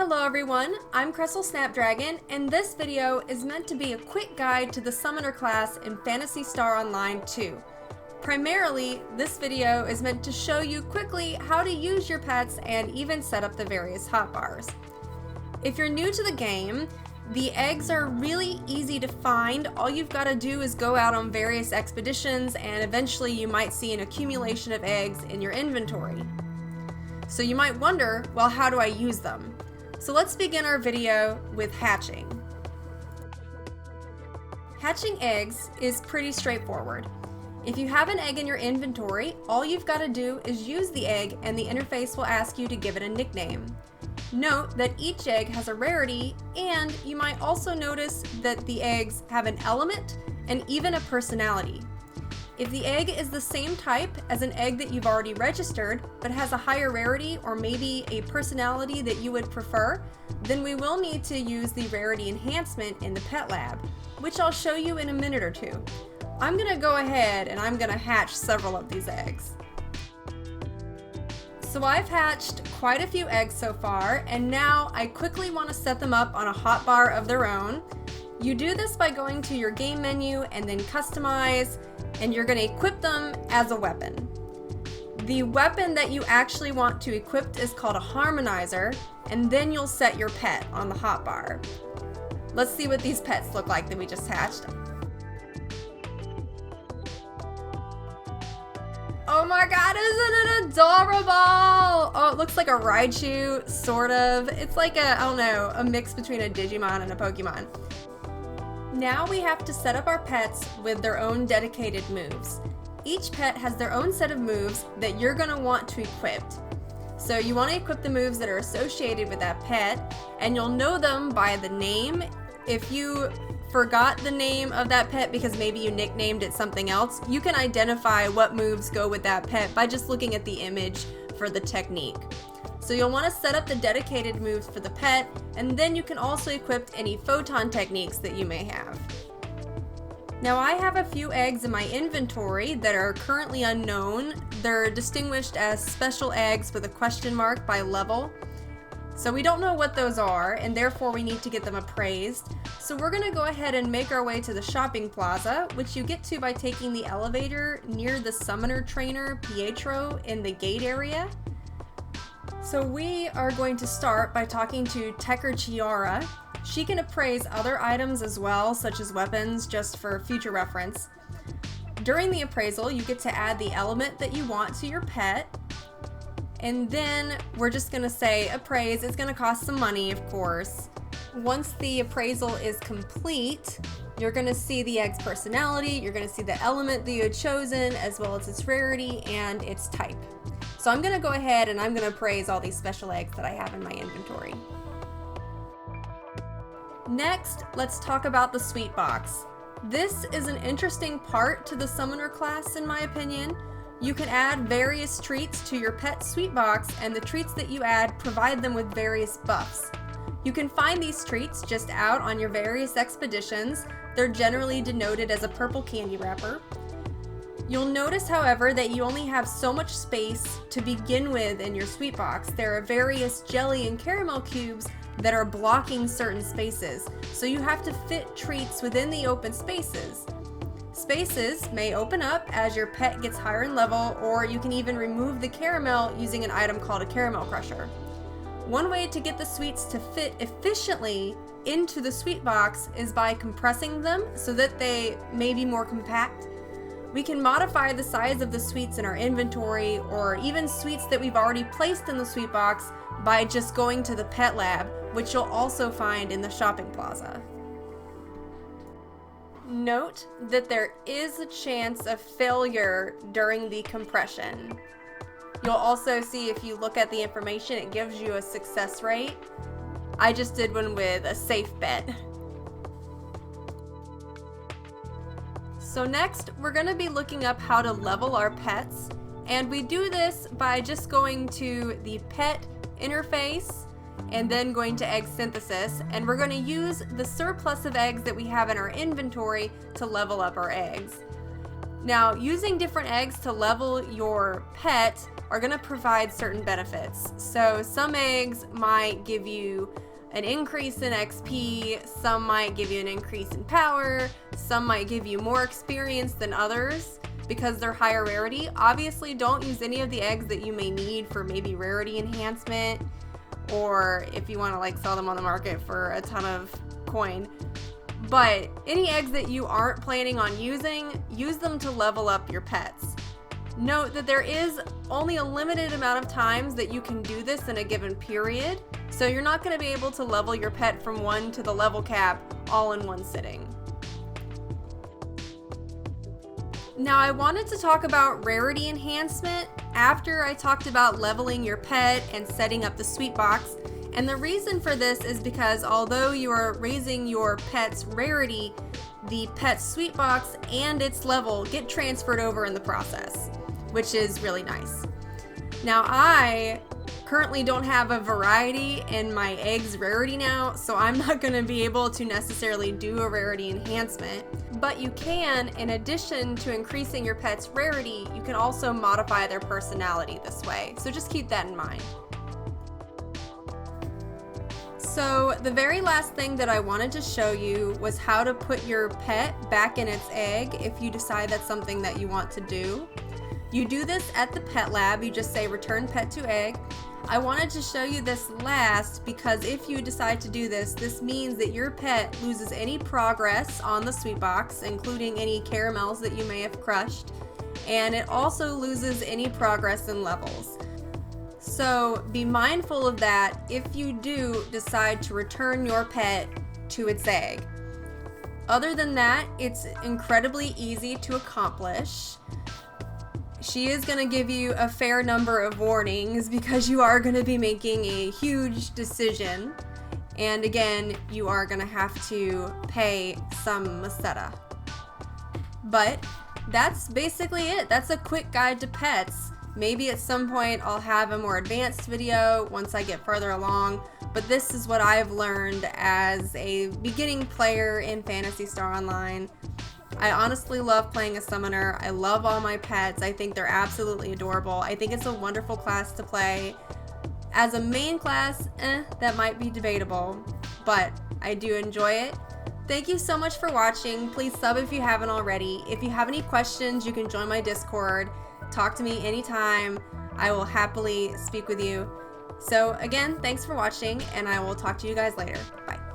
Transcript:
Hello everyone, I'm Crystal Snapdragon, and this video is meant to be a quick guide to the Summoner class in Phantasy Star Online 2. Primarily, this video is meant to show you quickly how to use your pets and even set up the various hotbars. If you're new to the game, the eggs are really easy to find. All you've got to do is go out on various expeditions and eventually you might see an accumulation of eggs in your inventory. So you might wonder, well, how do I use them? So let's begin our video with hatching. Hatching eggs is pretty straightforward. If you have an egg in your inventory, all you've got to do is use the egg and the interface will ask you to give it a nickname. Note that each egg has a rarity, and you might also notice that the eggs have an element and even a personality. If the egg is the same type as an egg that you've already registered, but has a higher rarity or maybe a personality that you would prefer, then we will need to use the Rarity Enhancement in the Pet Lab, which I'll show you in a minute or two. I'm going to go ahead and I'm going to hatch several of these eggs. So I've hatched quite a few eggs so far, and now I quickly want to set them up on a hotbar of their own. You do this by going to your game menu and then customize, and you're going to equip them as a weapon. The weapon that you actually want to equip is called a harmonizer, and then you'll set your pet on the hotbar. Let's see what these pets look like that we just hatched. Oh my god, isn't it adorable? Oh, it looks like a Raichu, sort of. It's like a, I don't know, a mix between a Digimon and a Pokemon. Now we have to set up our pets with their own dedicated moves. Each pet has their own set of moves that you're going to want to equip. So you want to equip the moves that are associated with that pet, and you'll know them by the name. If you forgot the name of that pet because maybe you nicknamed it something else, you can identify what moves go with that pet by just looking at the image for the technique. So you'll want to set up the dedicated moves for the pet, and then you can also equip any photon techniques that you may have. Now I have a few eggs in my inventory that are currently unknown. They're distinguished as special eggs with a question mark by level. So we don't know what those are, and therefore we need to get them appraised. So we're going to go ahead and make our way to the shopping plaza, which you get to by taking the elevator near the summoner trainer Pietro in the gate area. So we are going to start by talking to Techer Chiara. She can appraise other items as well, such as weapons, just for future reference. During the appraisal, you get to add the element that you want to your pet. And then we're just going to say appraise. It's going to cost some money, of course. Once the appraisal is complete, you're going to see the egg's personality, you're going to see the element that you had chosen, as well as its rarity and its type. So I'm going to go ahead and I'm going to appraise all these special eggs that I have in my inventory. Next, let's talk about the sweet box. This is an interesting part to the summoner class in my opinion. You can add various treats to your pet sweet box, and the treats that you add provide them with various buffs. You can find these treats just out on your various expeditions. They're generally denoted as a purple candy wrapper. You'll notice, however, that you only have so much space to begin with in your sweet box. There are various jelly and caramel cubes that are blocking certain spaces, so you have to fit treats within the open spaces. Spaces may open up as your pet gets higher in level, or you can even remove the caramel using an item called a caramel crusher. One way to get the sweets to fit efficiently into the sweet box is by compressing them so that they may be more compact. We can modify the size of the sweets in our inventory, or even sweets that we've already placed in the sweet box, by just going to the pet lab, which you'll also find in the shopping plaza. Note that there is a chance of failure during the compression. You'll also see, if you look at the information, it gives you a success rate. I just did one with a safe bet. So next, we're going to be looking up how to level our pets, and we do this by just going to the pet interface and then going to egg synthesis, and we're going to use the surplus of eggs that we have in our inventory to level up our eggs. Now, using different eggs to level your pet are going to provide certain benefits. So some eggs might give you an increase in XP, some might give you an increase in power, some might give you more experience than others because they're higher rarity. Obviously, don't use any of the eggs that you may need for maybe rarity enhancement, or if you want to like sell them on the market for a ton of coin. But any eggs that you aren't planning on using, use them to level up your pets. Note that there is only a limited amount of times that you can do this in a given period, so you're not going to be able to level your pet from 1 to the level cap all in one sitting. Now I wanted to talk about rarity enhancement after I talked about leveling your pet and setting up the sweet box. And the reason for this is because although you are raising your pet's rarity, the pet's sweet box and its level get transferred over in the process, which is really nice. Now I currently don't have a variety in my eggs rarity now, so I'm not going to be able to necessarily do a rarity enhancement. But you can, in addition to increasing your pet's rarity, you can also modify their personality this way. So just keep that in mind. So the very last thing that I wanted to show you was how to put your pet back in its egg if you decide that's something that you want to do. You do this at the pet lab. You just say return pet to egg. I wanted to show you this last because if you decide to do this, this means that your pet loses any progress on the sweet box, including any caramels that you may have crushed, and it also loses any progress in levels. So be mindful of that if you do decide to return your pet to its egg. Other than that, it's incredibly easy to accomplish. She is going to give you a fair number of warnings because you are going to be making a huge decision. And again, you are going to have to pay some meseta. But that's basically it. That's a quick guide to pets. Maybe at some point I'll have a more advanced video once I get further along, but this is what I've learned as a beginning player in Phantasy Star Online. I honestly love playing a summoner. I love all my pets. I think they're absolutely adorable. I think it's a wonderful class to play. As a main class, that might be debatable, but I do enjoy it. Thank you so much for watching. Please sub if you haven't already. If you have any questions, you can join my Discord. Talk to me anytime. I will happily speak with you. So again, thanks for watching, and I will talk to you guys later. Bye.